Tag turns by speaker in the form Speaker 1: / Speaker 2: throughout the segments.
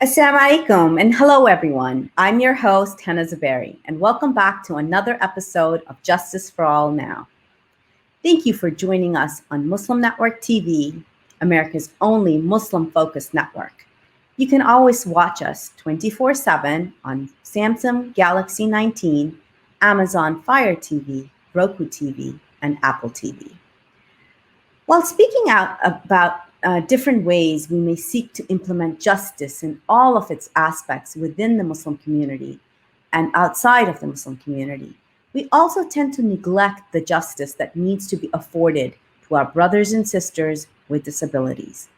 Speaker 1: Assalamu alaikum and hello everyone. I'm your host Hannah Zaberi and welcome back to another episode of Justice for All Now. Thank you for joining us on Muslim Network TV, America's only Muslim-focused network. You can always watch us 24/7 on Samsung Galaxy 19, Amazon Fire TV, Roku TV, and Apple TV. While speaking out about different ways we may seek to implement justice in all of its aspects within the Muslim community and outside of the Muslim community, we also tend to neglect the justice that needs to be afforded to our brothers and sisters with disabilities.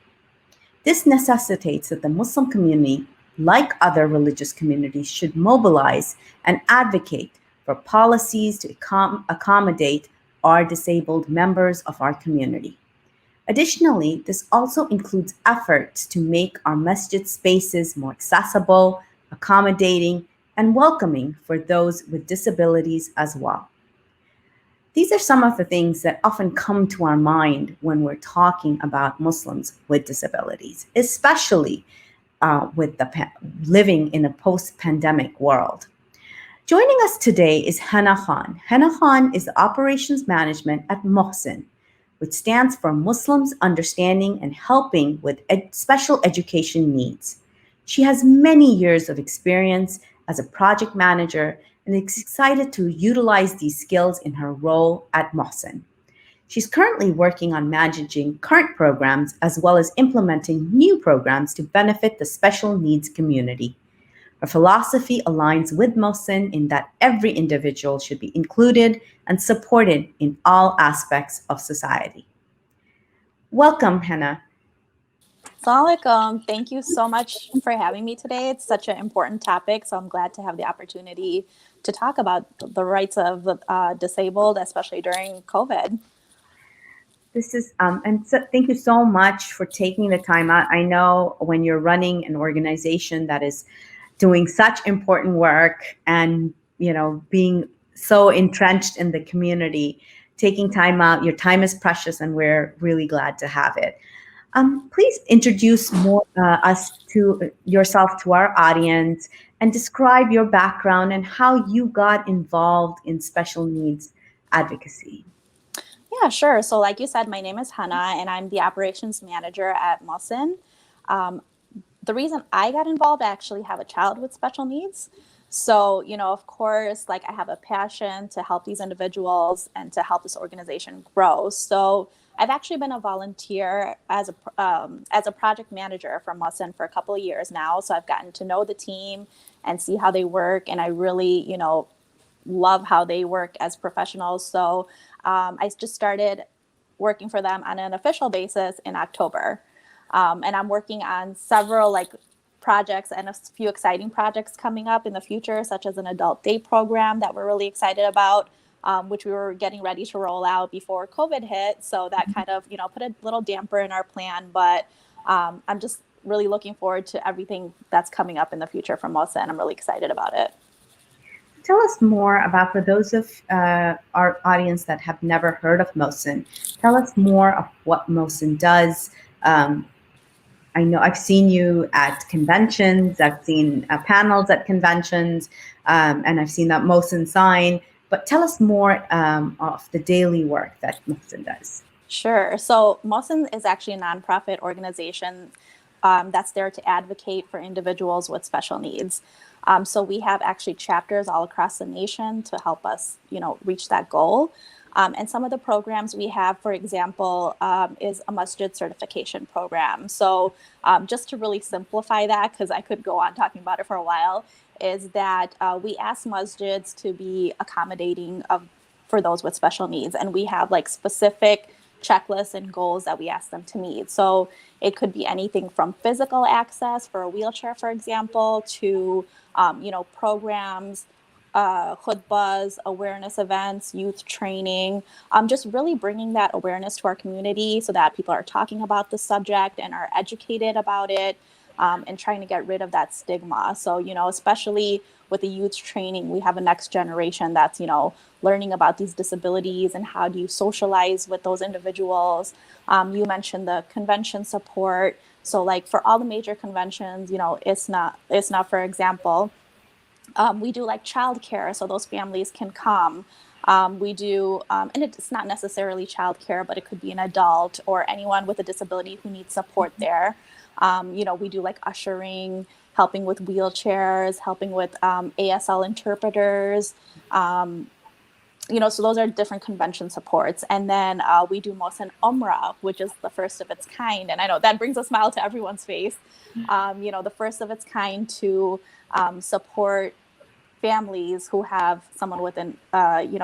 Speaker 1: This necessitates that the Muslim community, like other religious communities, should mobilize and advocate for policies to accommodate our disabled members of our community. Additionally, this also includes efforts to make our masjid spaces more accessible, accommodating, and welcoming for those with disabilities as well. These are some of the things that often come to our mind when we're talking about Muslims with disabilities, especially living in a post-pandemic world. Joining us today is Hannah Khan. Hannah Khan is the operations management at Mohsin, which stands for Muslims Understanding and Helping with Special Education Needs. She has many years of experience as a project manager and is excited to utilize these skills in her role at Mohsin. She's currently working on managing current programs as well as implementing new programs to benefit the special needs community. Her philosophy aligns with Mohsin in that every individual should be included and supported in all aspects of society. Welcome, Hannah.
Speaker 2: Assalamu alaikum. Thank you so much for having me today. It's such an important topic, so I'm glad to have the opportunity to talk about the rights of the disabled, especially during COVID.
Speaker 1: Thank you so much for taking the time out. I know when you're running an organization that is doing such important work and being so entrenched in the community, taking time out, your time is precious, and we're really glad to have it. Please introduce us to yourself to our audience and describe your background and how you got involved in special needs advocacy.
Speaker 2: Yeah, sure. So like you said, my name is Hannah and I'm the operations manager at Mohsin. The reason I got involved, I actually have a child with special needs. So, of course, like I have a passion to help these individuals and to help this organization grow. So I've actually been a volunteer as a project manager for Mohsin for a couple of years now. So I've gotten to know the team and see how they work. And I really, love how they work as professionals. So I just started working for them on an official basis in October. And I'm working on several projects and a few exciting projects coming up in the future, such as an adult day program that we're really excited about, which we were getting ready to roll out before COVID hit. So that kind of, put a little damper in our plan. But I'm just really looking forward to everything that's coming up in the future from Mohsin. I'm really excited about it.
Speaker 1: Tell us more about, for those of our audience that have never heard of Mohsin, tell us more of what Mohsin does. I know I've seen you at conventions, I've seen panels at conventions, and I've seen that Mohsin sign, but tell us more of the daily work that Mohsin does.
Speaker 2: Sure. So Mohsin is actually a nonprofit organization that's there to advocate for individuals with special needs. So we have actually chapters all across the nation to help us, reach that goal. And some of the programs we have, for example, is a masjid certification program. So just to really simplify that, because I could go on talking about it for a while, is that we ask masjids to be accommodating for those with special needs. And we have specific checklists and goals that we ask them to meet. So it could be anything from physical access for a wheelchair, for example, to, programs, khutbahs, awareness events, youth training, just really bringing that awareness to our community so that people are talking about the subject and are educated about it, and trying to get rid of that stigma. So, especially with the youth training, we have a next generation that's, learning about these disabilities and how do you socialize with those individuals. You mentioned the convention support. So like for all the major conventions, it's not, for example, we do like childcare, so those families can come. We do, and it's not necessarily childcare, but it could be an adult or anyone with a disability who needs support there. We do like ushering, helping with wheelchairs, helping with ASL interpreters. So those are different convention supports. And then we do Mohsen Umrah, which is the first of its kind. And I know that brings a smile to everyone's face. The first of its kind to support families who have someone with an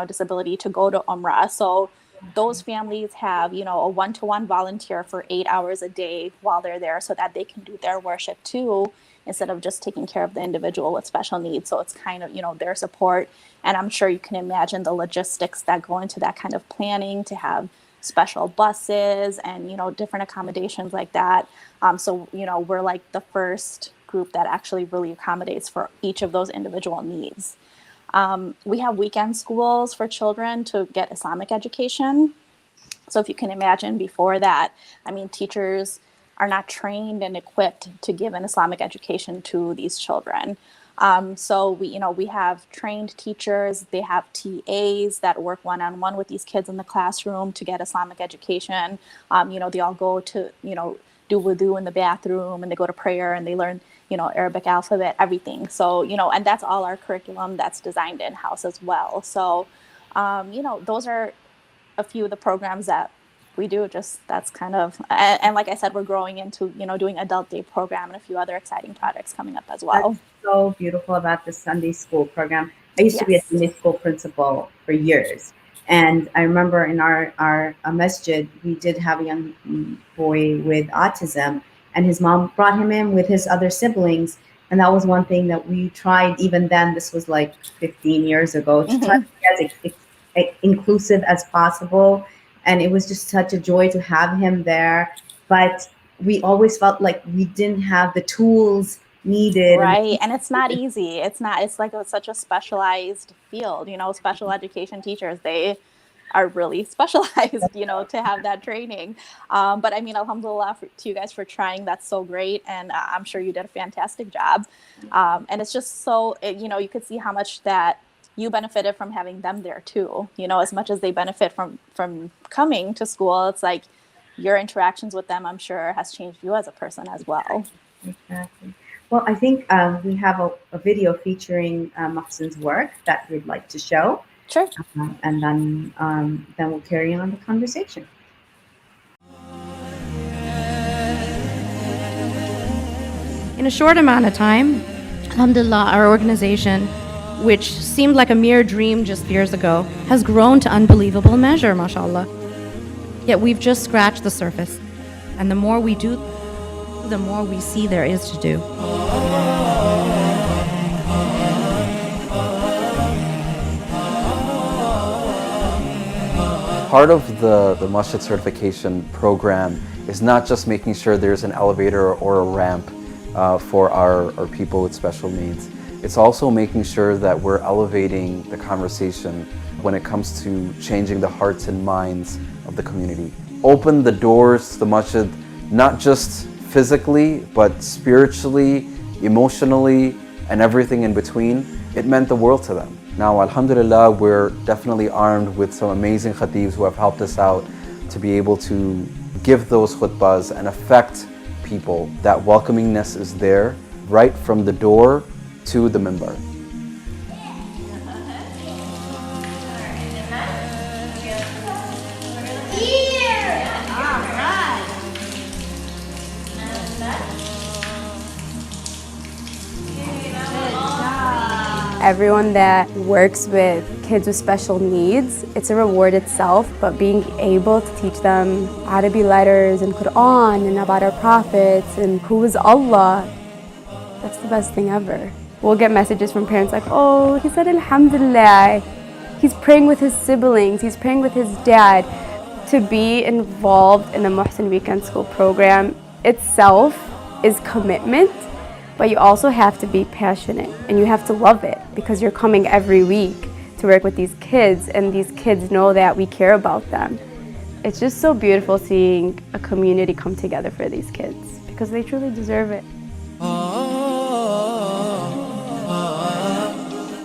Speaker 2: disability to go to Umrah. So those families have a one-to-one volunteer for 8 hours a day while they're there, so that they can do their worship too, instead of just taking care of the individual with special needs. So it's kind of their support, and I'm sure you can imagine the logistics that go into that kind of planning, to have special buses and different accommodations like that. So we're like the first group that actually really accommodates for each of those individual needs. We have weekend schools for children to get Islamic education. So if you can imagine, before that, teachers are not trained and equipped to give an Islamic education to these children. So we have trained teachers. They have TAs that work one-on-one with these kids in the classroom to get Islamic education. They all go to do wudu in the bathroom, and they go to prayer, and they learn Arabic alphabet, everything. So and that's all our curriculum that's designed in-house as well. So those are a few of the programs that we do. That's kind of, and like I said, we're growing into doing adult day program and a few other exciting projects coming up as well.
Speaker 1: That's so beautiful about the Sunday school program. I used to be a Sunday school principal for years, and I remember in our masjid, we did have a young boy with autism, and his mom brought him in with his other siblings, and that was one thing that we tried. Even then, this was like 15 years ago, to try to be as inclusive as possible. And it was just such a joy to have him there. But we always felt like we didn't have the tools needed.
Speaker 2: Right. And it's not easy. It's like such a specialized field. Special education teachers, they are really specialized, to have that training. But alhamdulillah to you guys for trying. That's so great. And I'm sure you did a fantastic job. And it's just so, you could see how much that you benefited from having them there too. As much as they benefit from coming to school, it's like your interactions with them, I'm sure, has changed you as a person as well.
Speaker 1: Exactly. Well, I think we have a video featuring Mohsen's work that we'd like to show.
Speaker 2: Sure.
Speaker 1: And then we'll carry on the conversation.
Speaker 3: In a short amount of time, alhamdulillah, our organization, which seemed like a mere dream just years ago, has grown to unbelievable measure, mashallah. Yet we've just scratched the surface. And the more we do, the more we see there is to do.
Speaker 4: Part of the masjid certification program is not just making sure there's an elevator or a ramp for our people with special needs. It's also making sure that we're elevating the conversation when it comes to changing the hearts and minds of the community. Open the doors to the masjid, not just physically, but spiritually, emotionally, and everything in between. It meant the world to them. Now, alhamdulillah, we're definitely armed with some amazing khatibs who have helped us out to be able to give those khutbahs and affect people. That welcomingness is there right from the door to the minbar.
Speaker 5: Everyone that works with kids with special needs, it's a reward itself, but being able to teach them Arabic letters and Quran and about our prophets and who is Allah, that's the best thing ever. We'll get messages from parents like, oh, he said alhamdulillah, he's praying with his siblings, he's praying with his dad. To be involved in the Mohsen Weekend School program itself is commitment. But you also have to be passionate and you have to love it because you're coming every week to work with these kids and these kids know that we care about them. It's just so beautiful seeing a community come together for these kids, because they truly deserve it.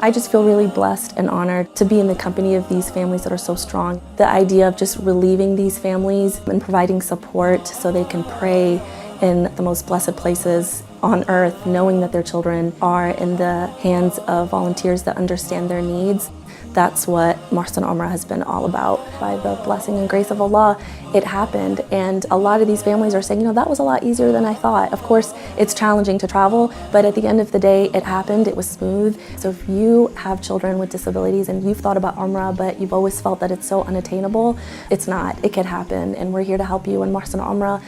Speaker 6: I just feel really blessed and honored to be in the company of these families that are so strong. The idea of just relieving these families and providing support so they can pray in the most blessed places on earth, knowing that their children are in the hands of volunteers that understand their needs. That's what Mohsen Umrah has been all about. By the blessing and grace of Allah, it happened. And a lot of these families are saying, that was a lot easier than I thought. Of course, it's challenging to travel, but at the end of the day, it happened, it was smooth. So if you have children with disabilities and you've thought about Umrah, but you've always felt that it's so unattainable, it's not. It could happen, and we're here to help you. And Mohsen Umrah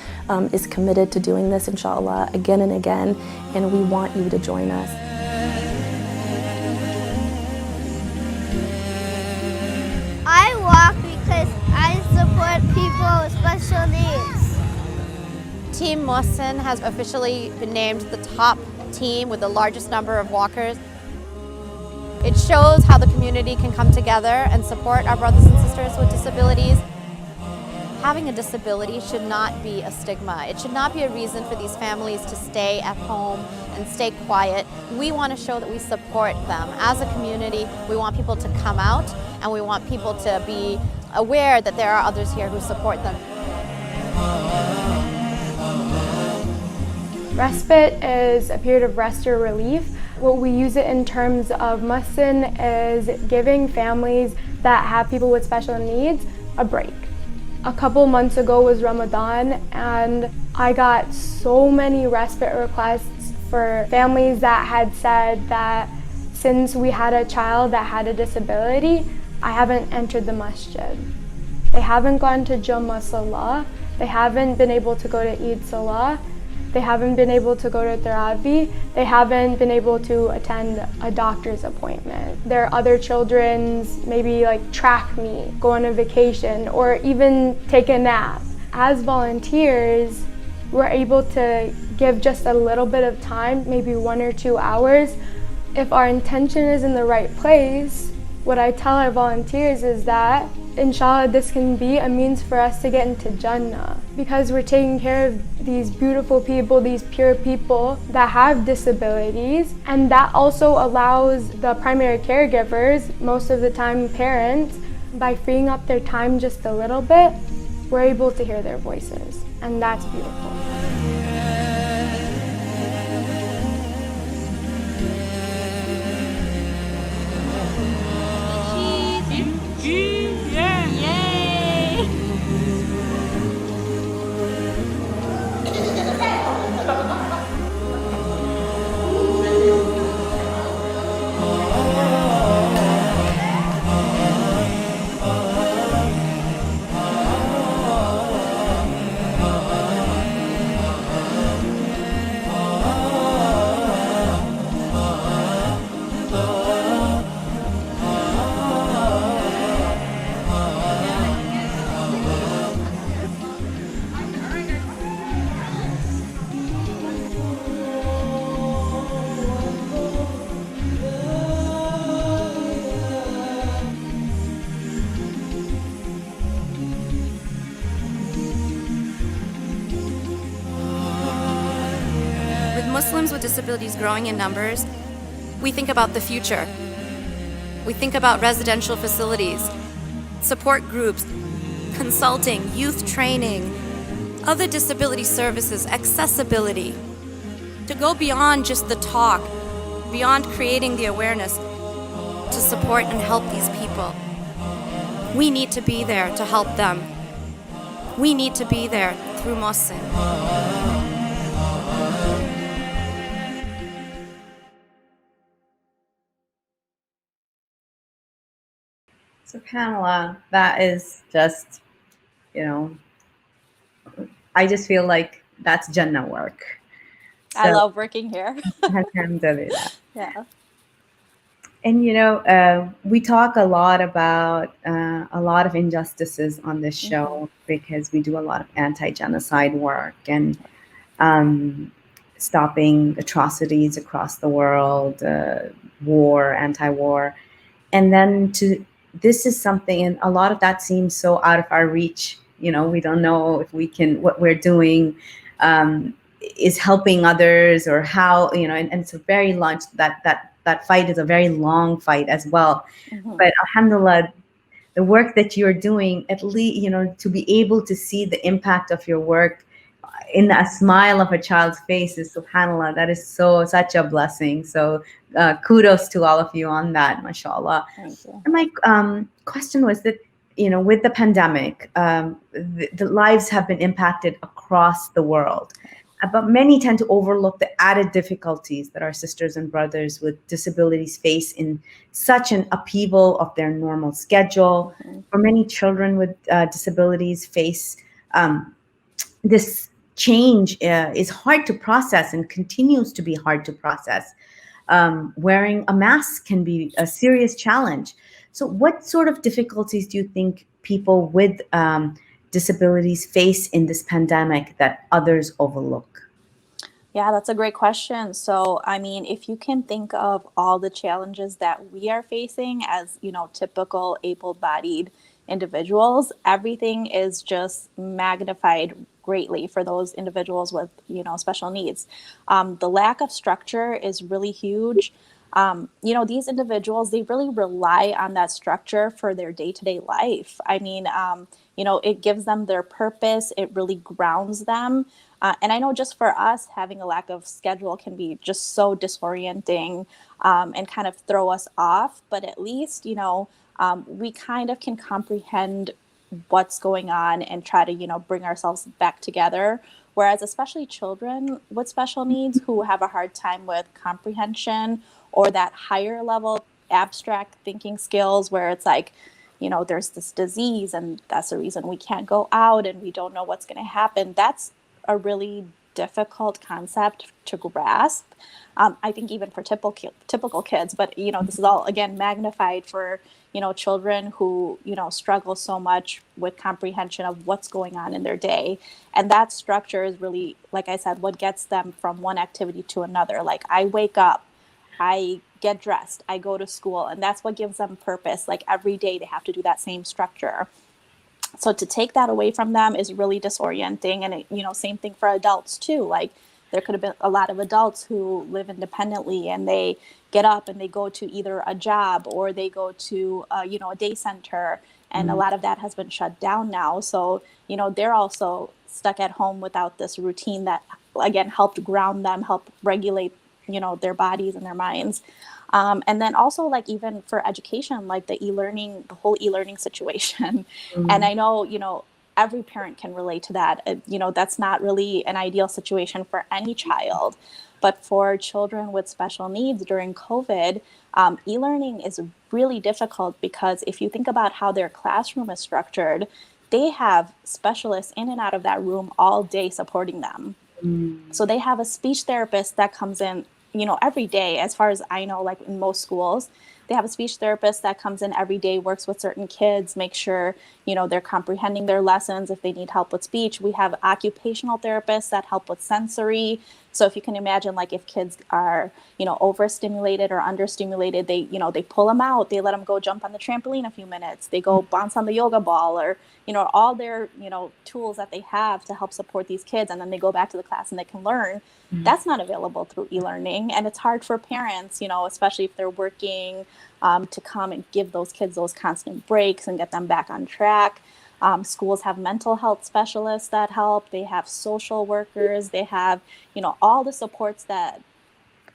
Speaker 6: is committed to doing this, inshallah, again and again, and we want you to join us.
Speaker 7: I walk because I support people with special needs.
Speaker 8: Team Mohsen has officially been named the top team with the largest number of walkers. It shows how the community can come together and support our brothers and sisters with disabilities. Having a disability should not be a stigma. It should not be a reason for these families to stay at home and stay quiet. We want to show that we support them. As a community, we want people to come out, and we want people to be aware that there are others here who support them.
Speaker 9: Respite is a period of rest or relief. What we use it in terms of Mohsen is giving families that have people with special needs a break. A couple months ago was Ramadan, and I got so many respite requests for families that had said that since we had a child that had a disability, I haven't entered the masjid. They haven't gone to Jummah Salah, they haven't been able to go to Eid Salah, they haven't been able to go to Tarawih, they haven't been able to attend a doctor's appointment. Their other children's maybe like track meet, go on a vacation, or even take a nap. As volunteers, we're able to give just a little bit of time, maybe 1 or 2 hours. If our intention is in the right place, what I tell our volunteers is that inshallah this can be a means for us to get into Jannah, because we're taking care of these beautiful people, these pure people that have disabilities, and that also allows the primary caregivers, most of the time parents, by freeing up their time just a little bit, we're able to hear their voices, and that's beautiful.
Speaker 3: Muslims with disabilities growing in numbers, we think about the future. We think about residential facilities, support groups, consulting, youth training, other disability services, accessibility. To go beyond just the talk, beyond creating the awareness, to support and help these people. We need to be there to help them. We need to be there through Mohsen.
Speaker 1: SubhanAllah, that is just, I just feel like that's Jannah work.
Speaker 2: I love working here.
Speaker 1: Alhamdulillah.
Speaker 2: Yeah.
Speaker 1: And we talk a lot about a lot of injustices on this show because we do a lot of anti-genocide work and stopping atrocities across the world, war, anti-war. And then this is something, and a lot of that seems so out of our reach. We don't know if we can, what we're doing is helping others, or how, you know, and it's a very long, that fight is a very long fight as well. But alhamdulillah, the work that you're doing, at least, you know, to be able to see the impact of your work in a smile of a child's face is, subhanallah, that is such a blessing. So kudos to all of you on that, mashallah.
Speaker 2: Thank you.
Speaker 1: And my question was that, you know, with the pandemic, the lives have been impacted across the world, but many tend to overlook the added difficulties that our sisters and brothers with disabilities face in such an upheaval of their normal schedule. For many children with disabilities face this change is hard to process and continues to be hard to process. Wearing a mask can be a serious challenge. So what sort of difficulties do you think people with disabilities face in this pandemic that others overlook?
Speaker 2: Yeah, that's a great question. So, I mean, if you can think of all the challenges that we are facing as, you know, typical able-bodied individuals, everything is just magnified greatly for those individuals with, you know, special needs. The lack of structure is really huge. You know, these individuals, they really rely on that structure for their day-to-day life. I mean, you know, it gives them their purpose. It really grounds them. And I know just for us, having a lack of schedule can be just so disorienting and kind of throw us off. But at least, you know, we kind of can comprehend what's going on and try to, you know, bring ourselves back together. Whereas especially children with special needs who have a hard time with comprehension or that higher level abstract thinking skills where it's like, you know, there's this disease and that's the reason we can't go out and we don't know what's going to happen. That's a really difficult concept to grasp. I think even for typical kids, but, you know, this is all, again, magnified for, you know, children who, you know, struggle so much with comprehension of what's going on in their day. And that structure is really, like I said, what gets them from one activity to another. Like I wake up, I get dressed, I go to school, and that's what gives them purpose. Like every day they have to do that same structure. So to take that away from them is really disorienting. And, you know, same thing for adults too. Like there could have been a lot of adults who live independently and they get up and they go to either a job or they go to, you know, a day center. And a lot of that has been shut down now. So, you know, they're also stuck at home without this routine that, again, helped ground them, help regulate, you know, their bodies and their minds. And then also, like, even for education, like the e-learning, the whole e-learning situation. And I know, you know, every parent can relate to that. You know, that's not really an ideal situation for any child. But for children with special needs during COVID, e-learning is really difficult because if you think about how their classroom is structured, they have specialists in and out of that room all day supporting them. So they have a speech therapist that comes in, you know, every day, as far as I know, like in most schools, they have a speech therapist that comes in every day, works with certain kids, make sure, you know, they're comprehending their lessons. If they need help with speech, we have occupational therapists that help with sensory. So if you can imagine, like if kids are, you know, overstimulated or understimulated, they, you know, they pull them out, they let them go jump on the trampoline a few minutes, they go bounce on the yoga ball, or, you know, all their, you know, tools that they have to help support these kids. And then they go back to the class and they can learn. That's not available through e-learning. And it's hard for parents, you know, especially if they're working, to come and give those kids those constant breaks and get them back on track. Schools have mental health specialists that help. They have social workers. They have, you know, all the supports that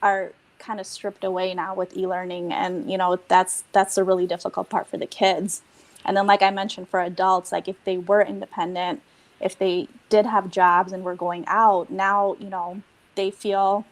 Speaker 2: are kind of stripped away now with e-learning. And, you know, that's the really difficult part for the kids. And then, like I mentioned, for adults, like if they were independent, if they did have jobs and were going out, now, you know, they feel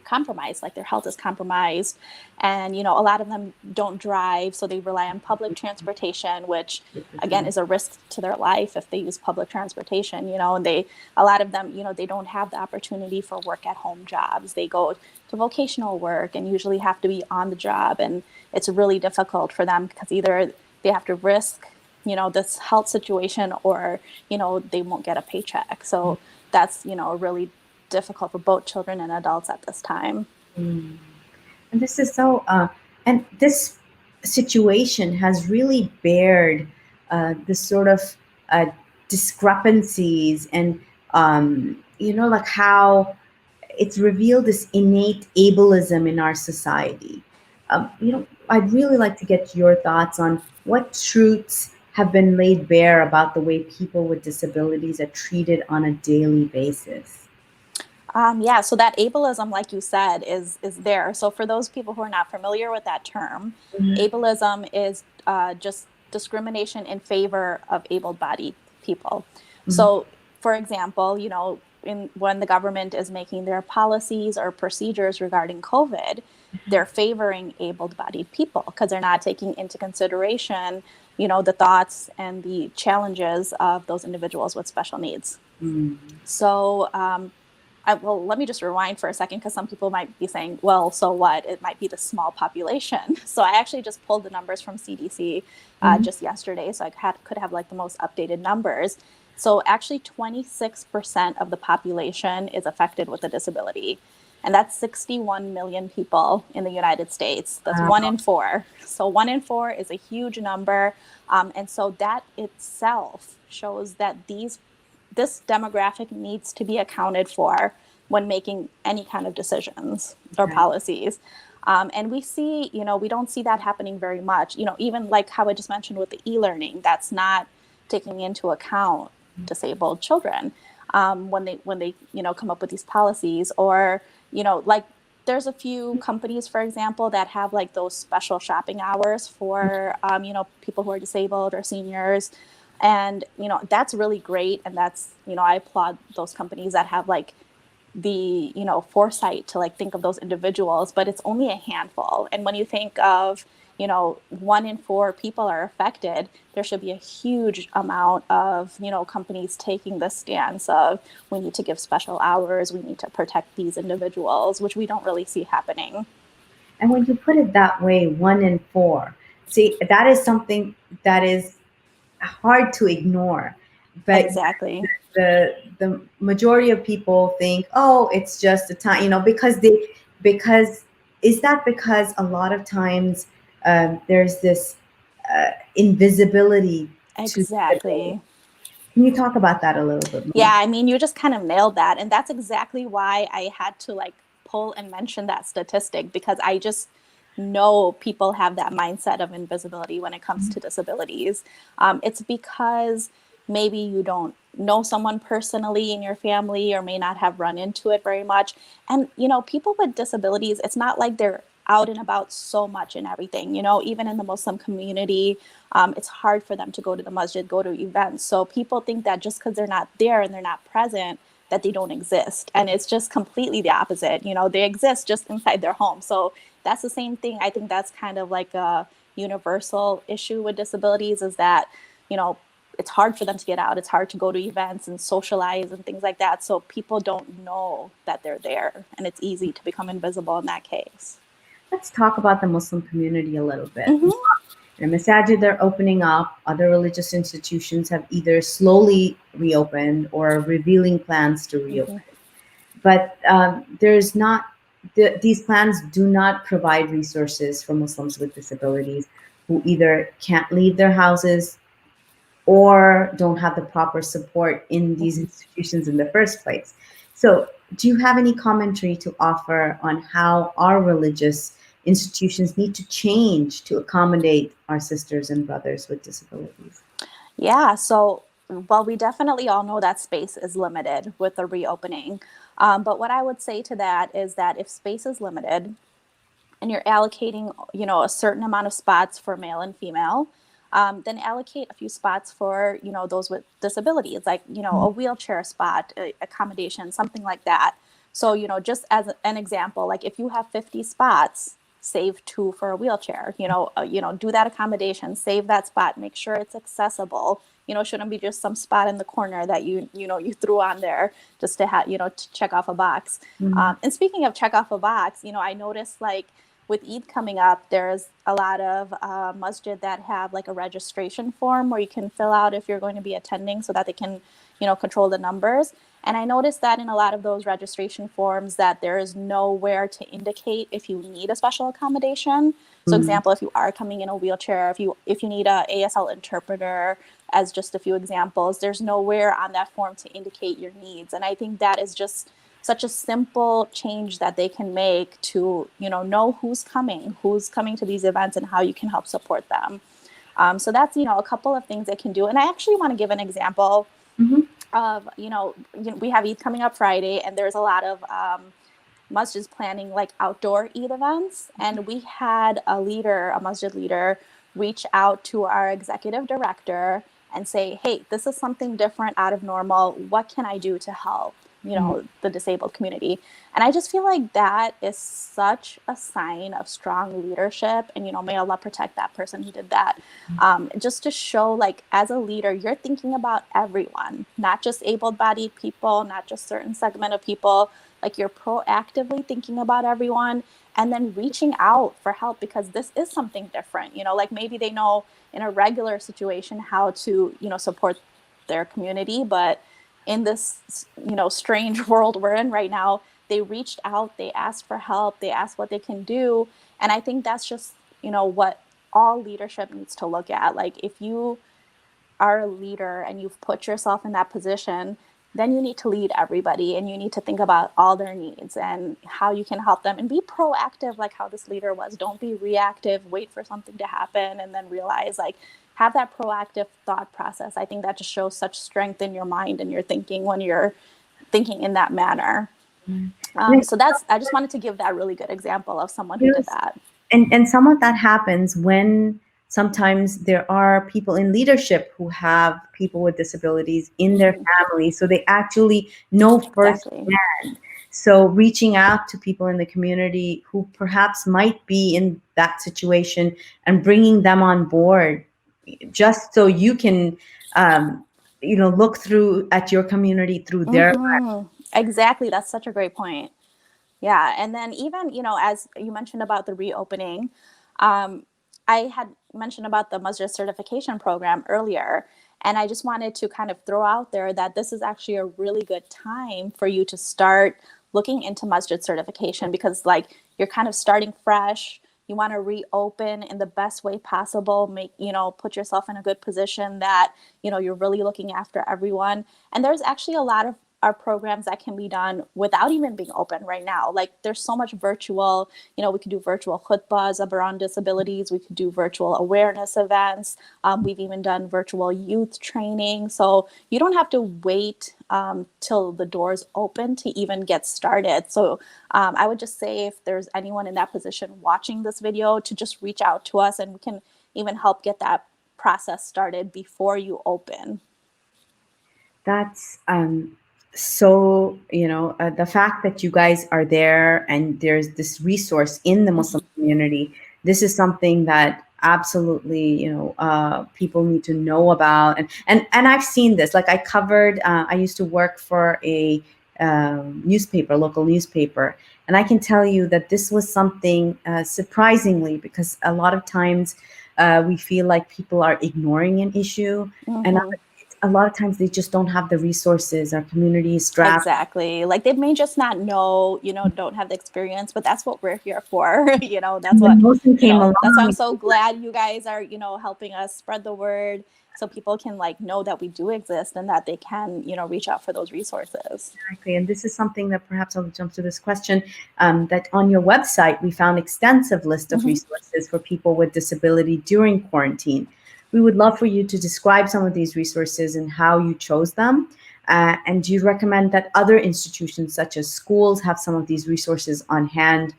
Speaker 2: compromised, like their health is compromised. And, you know, a lot of them don't drive, so they rely on public transportation, which again is a risk to their life if they use public transportation, you know. And a lot of them, you know, they don't have the opportunity for work at home jobs. They go to vocational work and usually have to be on the job. And it's really difficult for them because either they have to risk, you know, this health situation, or, you know, they won't get a paycheck. So that's, you know, really difficult for both children and adults at this time.
Speaker 1: And this is so, and this situation has really bared the sort of discrepancies and like how it's revealed this innate ableism in our society. I'd really like to get your thoughts on what truths have been laid bare about the way people with disabilities are treated on a daily basis.
Speaker 2: Yeah, so that ableism, like you said, is there. So for those people who are not familiar with that term, ableism is just discrimination in favor of able-bodied people. So, for example, when the government is making their policies or procedures regarding COVID, they're favoring able-bodied people because they're not taking into consideration, the thoughts and the challenges of those individuals with special needs. So, well, let me just rewind for a second because some people might be saying, well, so what? It might be the small population. So I actually just pulled the numbers from CDC just yesterday, so I could have like the most updated numbers. So actually 26% of the population is affected with a disability. And that's 61 million people in the United States. That's 1 in 4. So 1 in 4 is a huge number. And so that itself shows that this demographic needs to be accounted for when making any kind of decisions or policies. And we see, we don't see that happening very much. Even like how I just mentioned with the e-learning, that's not taking into account disabled children when they come up with these policies. Or like there's a few companies, for example, that have like those special shopping hours for people who are disabled or seniors. And that's really great, and that's I applaud those companies that have like the foresight to like think of those individuals, but it's only a handful. And when you think of 1 in 4 people are affected, there should be a huge amount of companies taking the stance of we need to give special hours, we need to protect these individuals, which we don't really see happening.
Speaker 1: And when you put it that way, 1 in 4, see, that is something that is hard to ignore. But
Speaker 2: Exactly.
Speaker 1: the majority of people think, oh, it's just a time, because is that because a lot of times there's this invisibility to
Speaker 2: Exactly.
Speaker 1: Can you talk about that a little bit more?
Speaker 2: Yeah, I mean, you just kind of nailed that. And that's exactly why I had to like pull and mention that statistic, because I just know people have that mindset of invisibility when it comes to disabilities. It's because maybe you don't know someone personally in your family or may not have run into it very much. And, people with disabilities, it's not like they're out and about so much and everything, even in the Muslim community, it's hard for them to go to the masjid, go to events. So people think that just because they're not there and they're not present, that they don't exist. And it's just completely the opposite. They exist just inside their home. So that's the same thing. I think that's kind of like a universal issue with disabilities, is that, it's hard for them to get out. It's hard to go to events and socialize and things like that. So people don't know that they're there, and it's easy to become invisible in that case.
Speaker 1: Let's talk about the Muslim community a little bit. The masajid, they're opening up. Other religious institutions have either slowly reopened or are revealing plans to reopen. But there's not, these plans do not provide resources for Muslims with disabilities who either can't leave their houses or don't have the proper support in these institutions in the first place. So do you have any commentary to offer on how our religious institutions need to change to accommodate our sisters and brothers with disabilities?
Speaker 2: Yeah, so, well, we definitely all know that space is limited with the reopening. But what I would say to that is that if space is limited and you're allocating, a certain amount of spots for male and female, then allocate a few spots for, those with disabilities, like, a wheelchair spot, accommodation, something like that. So, just as an example, like if you have 50 spots, save 2 for a wheelchair, do that accommodation, save that spot, make sure it's accessible. Shouldn't be just some spot in the corner that you threw on there just to have, to check off a box. And speaking of check off a box, I noticed like with Eid coming up, there's a lot of masjid that have like a registration form where you can fill out if you're going to be attending, so that they can, control the numbers. And I noticed that in a lot of those registration forms that there is nowhere to indicate if you need a special accommodation. So example, if you are coming in a wheelchair, if you need a ASL interpreter, as just a few examples, there's nowhere on that form to indicate your needs. And I think that is just such a simple change that they can make to, know who's coming to these events and how you can help support them. So that's, a couple of things they can do. And I actually want to give an example of, we have Eid coming up Friday, and there's a lot of masjids planning like outdoor Eid events. And we had a masjid leader, reach out to our executive director and say, hey, this is something different out of normal. What can I do to help, the disabled community? And I just feel like that is such a sign of strong leadership. And, may Allah protect that person who did that. Just to show, like, as a leader, you're thinking about everyone, not just able-bodied people, not just certain segment of people. Like, you're proactively thinking about everyone and then reaching out for help, because this is something different. Like, maybe they know in a regular situation how to, support their community, but in this, strange world we're in right now, they reached out, they asked for help, they asked what they can do. And I think that's just, what all leadership needs to look at. Like, if you are a leader and you've put yourself in that position, then you need to lead everybody, and you need to think about all their needs and how you can help them, and be proactive, like how this leader was. Don't be reactive, wait for something to happen and then realize, like, have that proactive thought process. I think that just shows such strength in your mind and your thinking when you're thinking in that manner. So I just wanted to give that really good example of someone who did that.
Speaker 1: And some of that happens when sometimes there are people in leadership who have people with disabilities in their family, so they actually know firsthand. So reaching out to people in the community who perhaps might be in that situation and bringing them on board, just so you can, look through at your community through their lives.
Speaker 2: Exactly. That's such a great point. Yeah. And then even, as you mentioned about the reopening, I had mentioned about the masjid certification program earlier, and I just wanted to kind of throw out there that this is actually a really good time for you to start looking into masjid certification, because, like, you're kind of starting fresh. You want to reopen in the best way possible, put yourself in a good position that, you're really looking after everyone. And there's actually a lot of our programs that can be done without even being open right now. Like, there's so much virtual, we could do virtual khutbahs around disabilities. We could do virtual awareness events. We've even done virtual youth training. So you don't have to wait till the doors open to even get started. So I would just say, if there's anyone in that position watching this video, to just reach out to us, and we can even help get that process started before you open.
Speaker 1: That's so, the fact that you guys are there and there's this resource in the Muslim community, this is something that absolutely, people need to know about. And I've seen this. Like, I covered, I used to work for a local newspaper, and I can tell you that this was something surprisingly, because a lot of times we feel like people are ignoring an issue, and a lot of times they just don't have the resources. Our community is strapped.
Speaker 2: Exactly. Like, they may just not know, don't have the experience, but that's what we're here for. That's what, that's why I'm so glad you guys are, helping us spread the word, so people can, like, know that we do exist and that they can, reach out for those resources.
Speaker 1: Exactly. And this is something that perhaps I'll jump to this question, that on your website, we found extensive list of resources for people with disability during quarantine. We would love for you to describe some of these resources and how you chose them. And do you recommend that other institutions, such as schools, have some of these resources on hand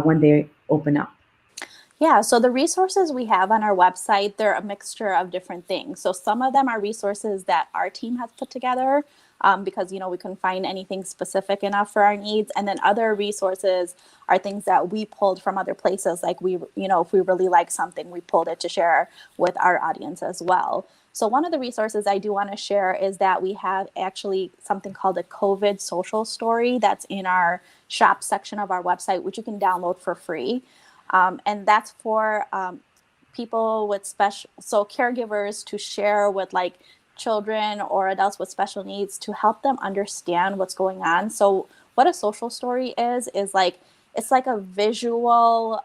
Speaker 1: when they open up?
Speaker 2: Yeah, so the resources we have on our website, they're a mixture of different things. So some of them are resources that our team has put together, because, we couldn't find anything specific enough for our needs. And then other resources are things that we pulled from other places. Like, if we really like something, we pulled it to share with our audience as well. So one of the resources I do want to share is that we have actually something called a COVID social story that's in our shop section of our website, which you can download for free. And that's for people with caregivers to share with, like, children or adults with special needs to help them understand what's going on. So what a social story is like, it's like a visual,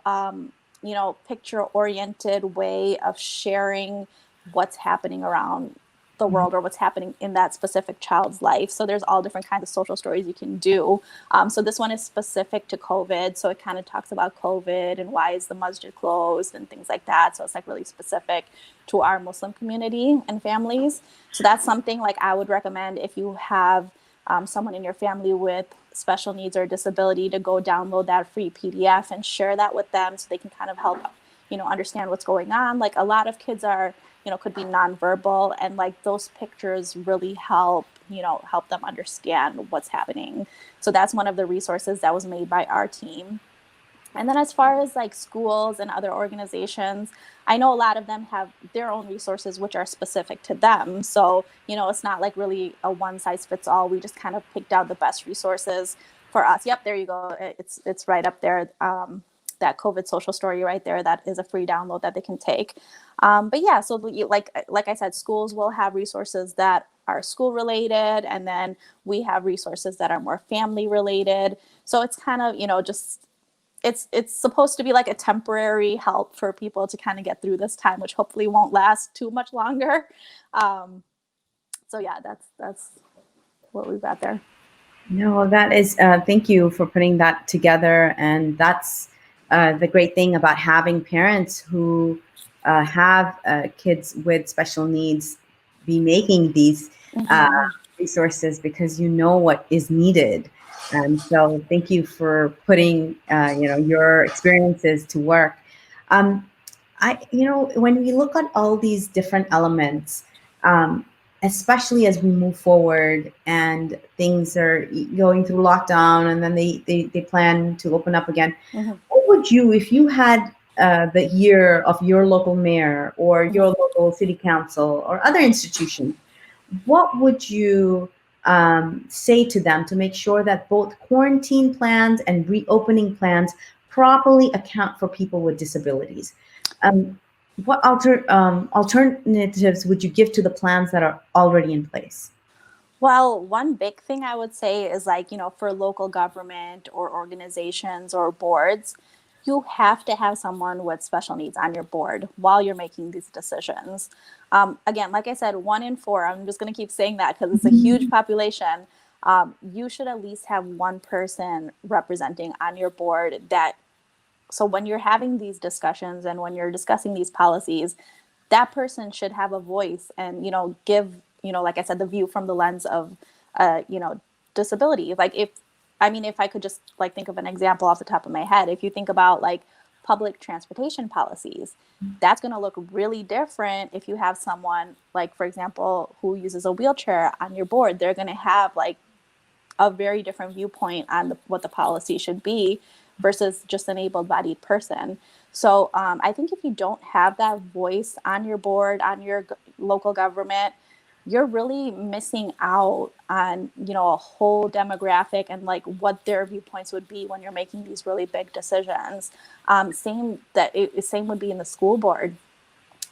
Speaker 2: picture oriented way of sharing what's happening around the world or what's happening in that specific child's life. So there's all different kinds of social stories you can do. So this one is specific to COVID. So it kind of talks about COVID and why is the masjid closed and things like that. So it's like really specific to our Muslim community and families. So that's something like I would recommend if you have someone in your family with special needs or disability, to go download that free PDF and share that with them so they can kind of help, understand what's going on. Like a lot of kids are, could be nonverbal, and like those pictures really help, help them understand what's happening. So that's one of the resources that was made by our team. And then as far as like schools and other organizations, I know a lot of them have their own resources which are specific to them. So, it's not like really a one size fits all. We just kind of picked out the best resources for us. Yep, there you go. It's right up there. That COVID social story right there. That is a free download that they can take. But yeah, so like I said, schools will have resources that are school related, and then we have resources that are more family related. So it's kind of, just it's supposed to be like a temporary help for people to kind of get through this time, which hopefully won't last too much longer. So yeah, that's what we've got there.
Speaker 1: No, that is, thank you for putting that together. And that's the great thing about having parents who have kids with special needs be making these resources, because you know what is needed. And so thank you for putting, your experiences to work. When we look at all these different elements, especially as we move forward and things are going through lockdown and then they plan to open up again, what would you, if you had the ear of your local mayor or your local city council or other institution, what would you say to them to make sure that both quarantine plans and reopening plans properly account for people with disabilities? What alternatives would you give to the plans that are already in place?
Speaker 2: Well, one big thing I would say is like, for local government or organizations or boards, you have to have someone with special needs on your board while you're making these decisions. Again, like I said, 1 in 4, I'm just going to keep saying that because it's a huge population. You should at least have one person representing on your board so when you're having these discussions and when you're discussing these policies, that person should have a voice and, give, like I said, the view from the lens of, disability. Like if I could just like think of an example off the top of my head, if you think about like public transportation policies, that's going to look really different if you have someone like, for example, who uses a wheelchair on your board. They're going to have like a very different viewpoint on what the policy should be versus just an able-bodied person. So I think if you don't have that voice on your board, on your local government, you're really missing out on, a whole demographic and like what their viewpoints would be when you're making these really big decisions. Same would be in the school board.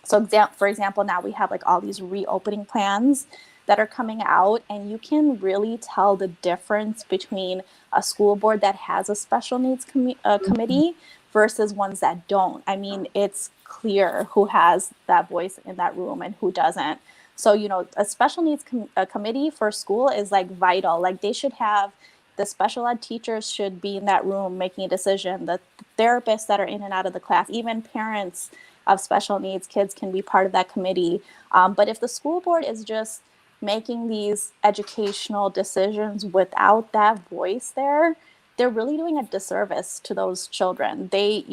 Speaker 2: So for example, now we have like all these reopening plans that are coming out, and you can really tell the difference between a school board that has a special needs committee versus ones that don't. I mean, it's clear who has that voice in that room and who doesn't. So, a special needs committee for school is like vital. Like they should have, the special ed teachers should be in that room making a decision. The therapists that are in and out of the class, even parents of special needs kids can be part of that committee. But if the school board is just making these educational decisions without that voice there, they're really doing a disservice to those children. They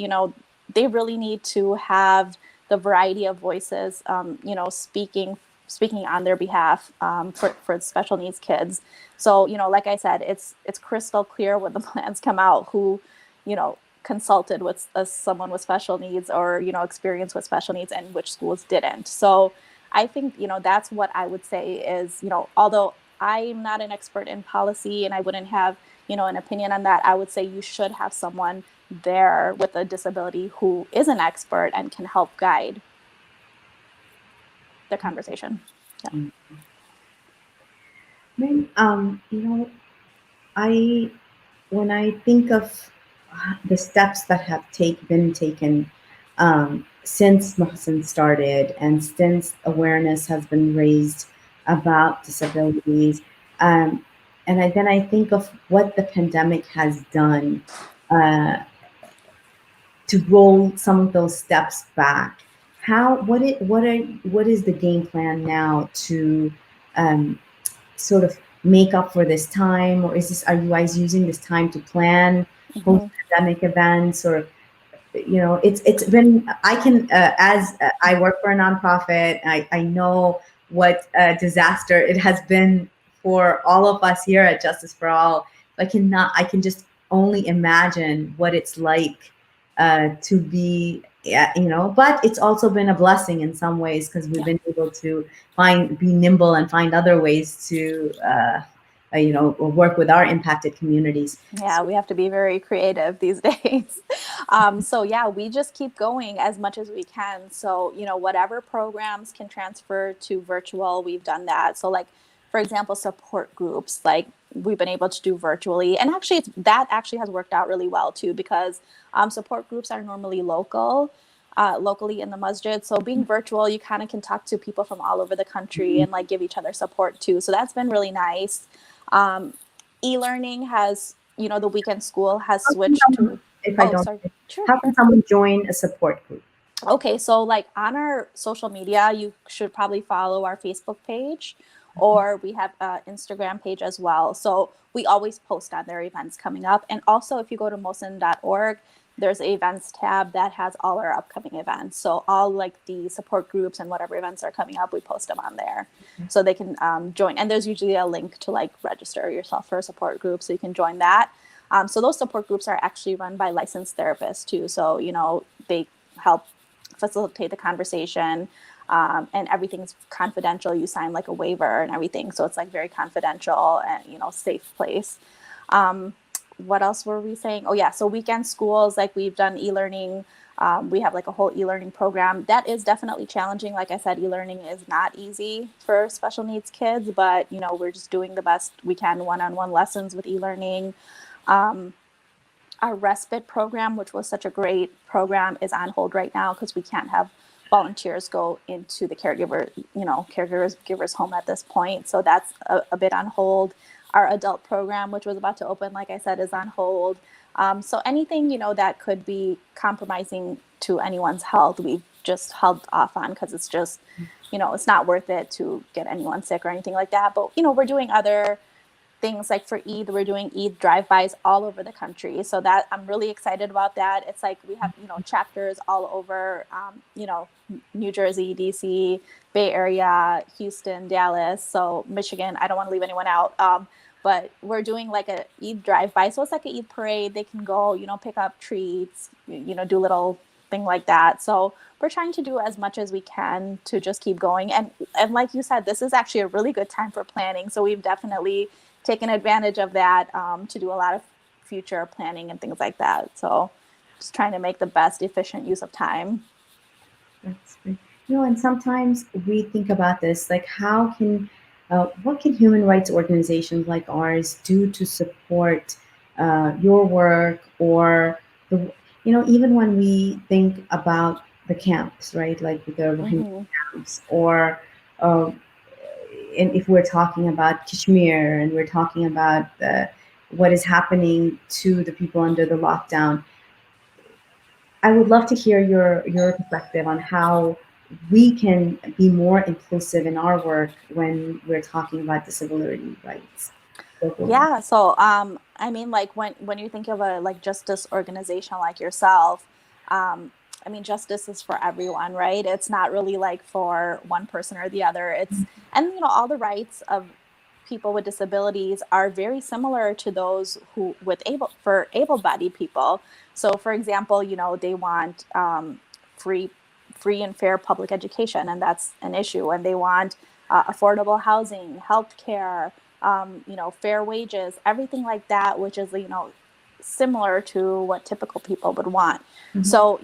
Speaker 2: really need to have the variety of voices, speaking on their behalf for special needs kids. So, like I said, it's crystal clear when the plans come out who, consulted with someone with special needs or, experience with special needs and which schools didn't. So I think, that's what I would say is, although I'm not an expert in policy and I wouldn't have, an opinion on that, I would say you should have someone there with a disability who is an expert and can help guide the conversation. Yeah.
Speaker 1: Then, I when I think of the steps that have been taken since Mohsen started and since awareness has been raised about disabilities, um, and then I think of what the pandemic has done uh, to roll some of those steps back. What is the game plan now to um, sort of make up for this time, or are you guys using this time to plan post
Speaker 2: Mhm.
Speaker 1: pandemic events, or it's been I can as I work for a nonprofit, I know what a disaster it has been for all of us here at Justice for All. I can just only imagine what it's like to be, yeah, but it's also been a blessing in some ways because we've
Speaker 2: Yeah.
Speaker 1: been able to be nimble and find other ways to work with our impacted communities.
Speaker 2: Yeah, we have to be very creative these days. So yeah, we just keep going as much as we can. So, whatever programs can transfer to virtual, we've done that. So like, for example, support groups, like we've been able to do virtually. And actually that actually has worked out really well too, because support groups are normally locally in the masjid. So being virtual, you kind of can talk to people from all over the country and like give each other support too. So that's been really nice. Um, e-learning has, the weekend school has
Speaker 1: How can
Speaker 2: switched
Speaker 1: someone,
Speaker 2: to,
Speaker 1: if I
Speaker 2: oh,
Speaker 1: don't,
Speaker 2: sorry. Sure,
Speaker 1: how can
Speaker 2: sure.
Speaker 1: someone join a support group?
Speaker 2: Okay, so like on our social media, you should probably follow our Facebook page, or we have an Instagram page as well. So we always post on their events coming up. And also, if you go to mosin.org, there's an events tab that has all our upcoming events. So all like the support groups and whatever events are coming up, we post them on there. So they can join. And there's usually a link to like register yourself for a support group, so you can join that. So those support groups are actually run by licensed therapists too. So, they help facilitate the conversation, and everything's confidential. You sign like a waiver and everything, so it's like very confidential and safe place. What else were we saying? Oh yeah, so weekend schools, like we've done e-learning. We have like a whole e-learning program that is definitely challenging. Like I said, e-learning is not easy for special needs kids, but we're just doing the best we can, one-on-one lessons with e-learning. Our respite program, which was such a great program, is on hold right now because we can't have volunteers go into the caregivers home at this point. So that's a bit on hold. Our adult program, which was about to open, like I said, is on hold. So anything, that could be compromising to anyone's health, we've just held off on because it's just, it's not worth it to get anyone sick or anything like that. But, we're doing other things like for Eid, we're doing Eid drive-bys all over the country. So that I'm really excited about that. It's like we have, chapters all over, New Jersey, DC, Bay Area, Houston, Dallas. So Michigan, I don't want to leave anyone out. But we're doing like a Eid drive-by. So it's like an Eid parade. They can go, pick up treats, do little thing like that. So we're trying to do as much as we can to just keep going. And like you said, this is actually a really good time for planning. So we've definitely taken advantage of that to do a lot of future planning and things like that. So just trying to make the best efficient use of time.
Speaker 1: That's great. And sometimes we think about this, like what can human rights organizations like ours do to support your work, or even when we think about the camps, right? Like the Rohingya
Speaker 2: Mm-hmm.
Speaker 1: camps, or uh, and if we're talking about Kashmir and we're talking about what is happening to the people under the lockdown, I would love to hear your perspective on how we can be more inclusive in our work when we're talking about disability rights.
Speaker 2: Yeah. So, I mean, like when you think of a like justice organization like yourself, I mean, justice is for everyone, right? It's not really like for one person or the other. And all the rights of people with disabilities are very similar to those who for able-bodied people. So, for example, they want free free and fair public education, and that's an issue. And they want affordable housing, healthcare, fair wages, everything like that, which is, similar to what typical people would want.
Speaker 1: Mhm.
Speaker 2: So,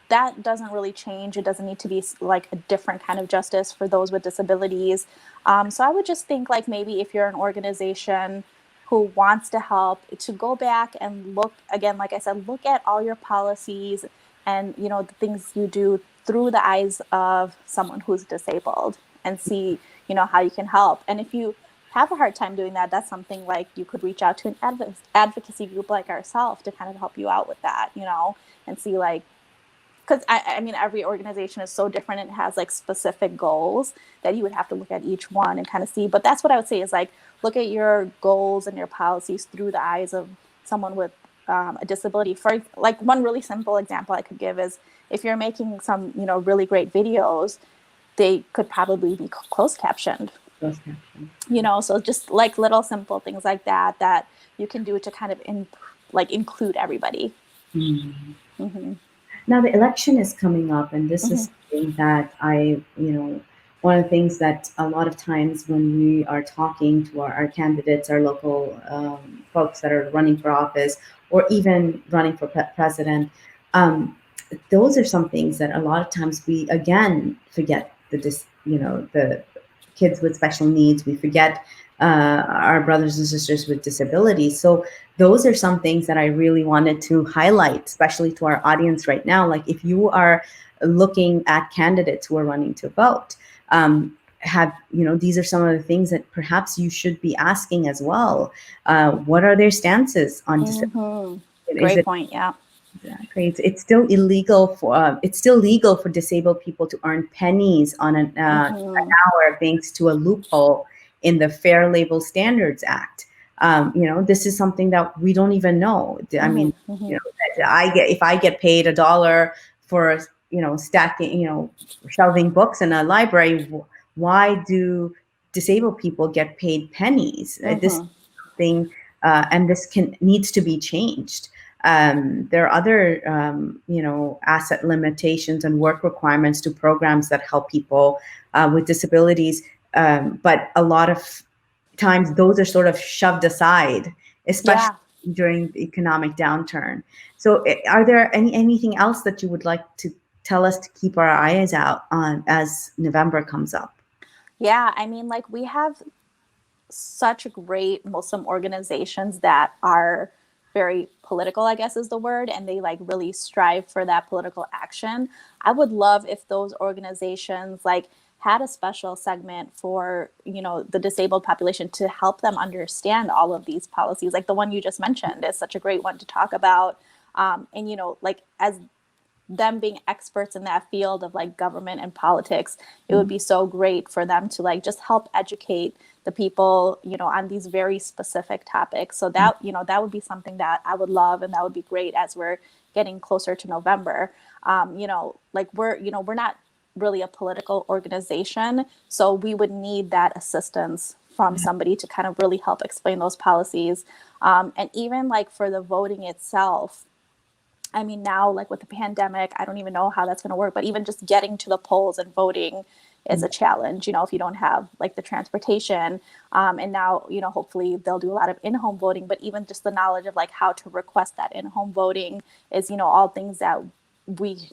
Speaker 2: that doesn't really change. It doesn't need to be like a different kind of justice for those with disabilities. So I would just think like maybe if you're an organization who wants to help, to go back and look again, like I said, look at all your policies and, you know, the things you do through the eyes of someone who's disabled, and see, you know, how you can help. And if you have a hard time doing that, that's something like you could reach out to an advocacy group like ourselves to kind of help you out with that, you know, and see like, because I mean, every organization is so different and has like specific goals that you would have to look at each one and kind of see. But that's what I would say is like, look at your goals and your policies through the eyes of someone with a disability. For like one really simple example I could give is if you're making some, you know, really great videos, they could probably be closed captioned. You know, so just like little simple things like that that you can do to kind of include everybody.
Speaker 1: Now the election is coming up, and this is something that one of the things that a lot of times when we are talking to our candidates, our local folks that are running for office or even running for president, those are some things that a lot of times we again forget the kids with special needs. We forget our brothers and sisters with disabilities. So those are some things that I really wanted to highlight, especially to our audience right now. Like if you are looking at candidates who are running to vote, these are some of the things that perhaps you should be asking as well. What are their stances on disability?
Speaker 2: Great point. Yeah.
Speaker 1: Exactly. It's still illegal it's still legal for disabled people to earn pennies on an hour thanks to a loophole in the Fair Label Standards Act. This is something that we don't even know. I mean, if I get paid $1 for stacking, shelving books in a library, why do disabled people get paid pennies? This is something, and this needs to be changed. There are other, asset limitations and work requirements to programs that help people with disabilities. But a lot of times those are sort of shoved aside, especially during the economic downturn. So are there anything else that you would like to tell us to keep our eyes out on as November comes up?
Speaker 2: Yeah, I mean, like we have such great Muslim organizations that are very political, I guess is the word, and they like really strive for that political action. I would love if those organizations like had a special segment for, the disabled population to help them understand all of these policies. Like the one you just mentioned is such a great one to talk about. And, like as them being experts in that field of like government and politics, it would be so great for them to like just help educate the people, on these very specific topics. So that, that would be something that I would love, and that would be great as we're getting closer to November. Like we're not really a political organization, so we would need that assistance from somebody to kind of really help explain those policies. And even like for the voting itself, I mean, now, like with the pandemic, I don't even know how that's going to work, but even just getting to the polls and voting is a challenge, if you don't have like the transportation. And now, hopefully they'll do a lot of in-home voting, but even just the knowledge of like how to request that in-home voting is, all things that we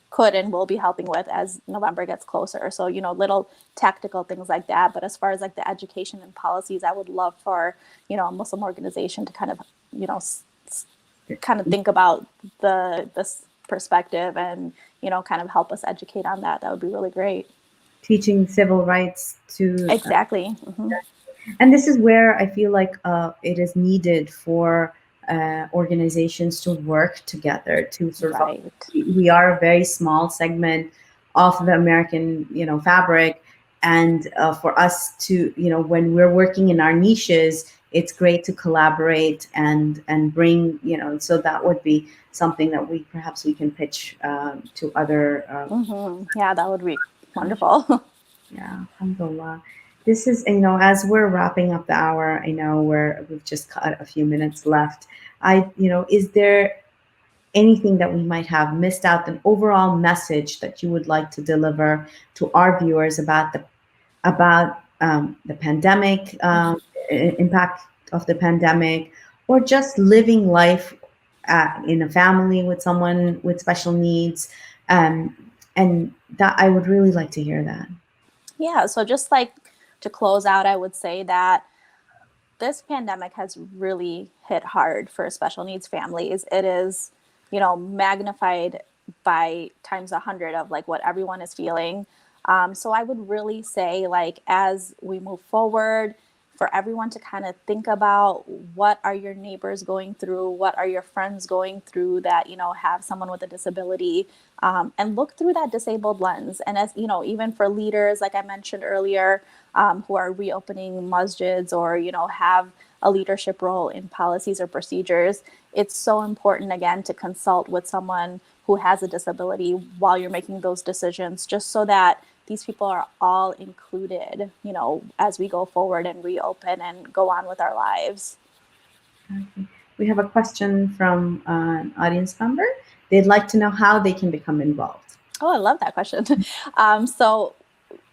Speaker 2: could and will be helping with as November gets closer. So, little tactical things like that. But as far as like the education and policies, I would love for, a Muslim organization to kind of, think about this perspective and, kind of help us educate on that. That would be really great.
Speaker 1: Teaching civil rights to...
Speaker 2: Exactly.
Speaker 1: And this is where I feel like it is needed for organizations to work together to sort of... We are a very small segment of the American, fabric. And for us to, when we're working in our niches, it's great to collaborate and bring, so that would be something that we can pitch to other.
Speaker 2: Yeah, that would be wonderful.
Speaker 1: Yeah, alhamdulillah. This is, as we're wrapping up the hour, I know we've just got a few minutes left. Is there anything that we might have missed out, an overall message that you would like to deliver to our viewers about the pandemic, impact of the pandemic, or just living life in a family with someone with special needs, And that I would really like to hear that.
Speaker 2: Yeah, so just like to close out, I would say that this pandemic has really hit hard for special needs families. It is, magnified by times 100 of like what everyone is feeling. So I would really say, like, as we move forward, for everyone to kind of think about what are your neighbors going through, what are your friends going through that have someone with a disability, and look through that disabled lens. And as even for leaders, like I mentioned earlier, who are reopening masjids or have a leadership role in policies or procedures, it's so important again to consult with someone who has a disability while you're making those decisions, just so that these people are all included, as we go forward and reopen and go on with our lives.
Speaker 1: Okay. We have a question from an audience member. They'd like to know how they can become involved.
Speaker 2: Oh, I love that question. So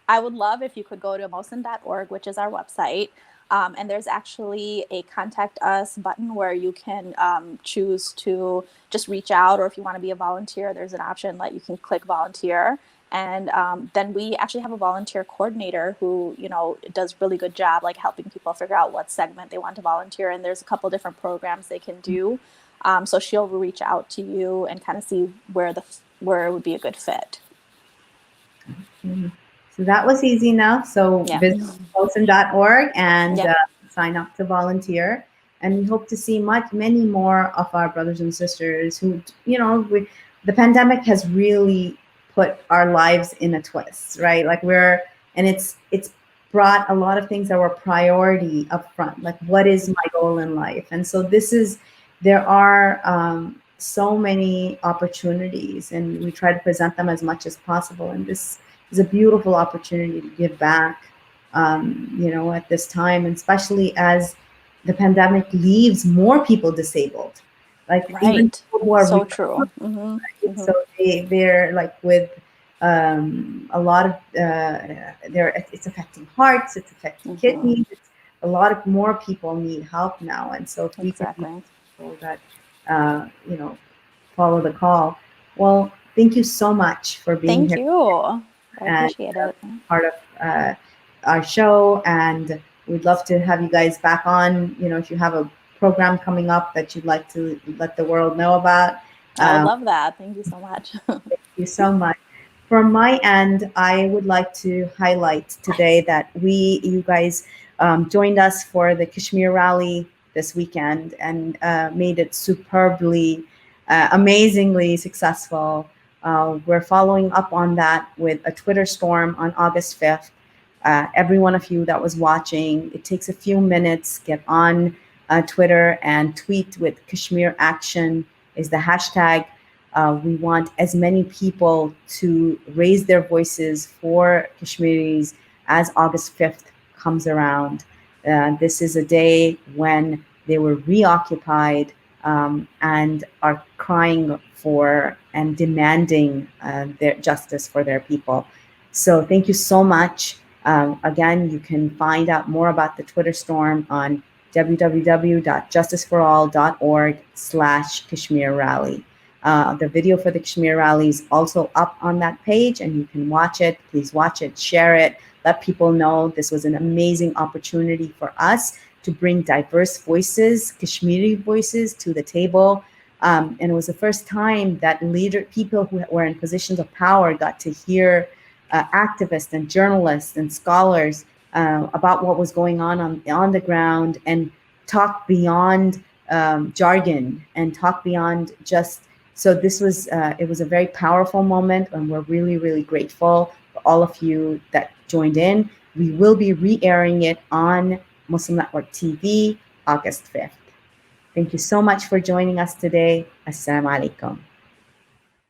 Speaker 2: I would love if you could go to mosin.org, which is our website. And there's actually a contact us button where you can choose to just reach out, or if you want to be a volunteer, there's an option that you can click volunteer. And then we actually have a volunteer coordinator who, does really good job, like helping people figure out what segment they want to volunteer in. There's a couple different programs they can do. So she'll reach out to you and kind of see where it would be a good fit.
Speaker 1: Mm-hmm. So that was easy enough. So visit mosin.org and sign up to volunteer. And we hope to see many more of our brothers and sisters who, the pandemic has really put our lives in a twist, right? Like it's brought a lot of things that were priority up front. Like, what is my goal in life? And so there are so many opportunities, and we try to present them as much as possible. And this is a beautiful opportunity to give back, at this time, and especially as the pandemic leaves more people disabled. Like, even people who are
Speaker 2: so true. Mm-hmm.
Speaker 1: Mm-hmm. So they're like with a lot of it's affecting hearts, it's affecting kidneys. A lot of more people need help now, and so if we can people that follow the call. Well, thank you so much for being here.
Speaker 2: Thank you. I appreciate it.
Speaker 1: Part of our show, and we'd love to have you guys back on. If you have a program coming up that you'd like to let the world know about.
Speaker 2: I would love that. Thank you so much.
Speaker 1: Thank you so much. From my end, I would like to highlight today that you guys joined us for the Kashmir rally this weekend and made it superbly, amazingly successful. We're following up on that with a Twitter storm on August 5th. Every one of you that was watching, it takes a few minutes, get on Twitter and tweet with Kashmir Action is the hashtag. We want as many people to raise their voices for Kashmiris as August 5th comes around. This is a day when they were reoccupied and are crying for and demanding their justice for their people. So thank you so much. Again, you can find out more about the Twitter storm on www.justiceforall.org/Kashmir Rally. The video for the Kashmir Rally is also up on that page, and you can watch it. Please watch it, share it, let people know this was an amazing opportunity for us to bring diverse voices, Kashmiri voices, to the table. And it was the first time that people who were in positions of power got to hear activists and journalists and scholars about what was going on the ground, and talk beyond jargon and talk beyond just. So this was it was a very powerful moment, and we're really, really grateful for all of you that joined in. We will be re-airing it on Muslim Network TV August 5th. Thank you so much for joining us today. Assalamu alaikum.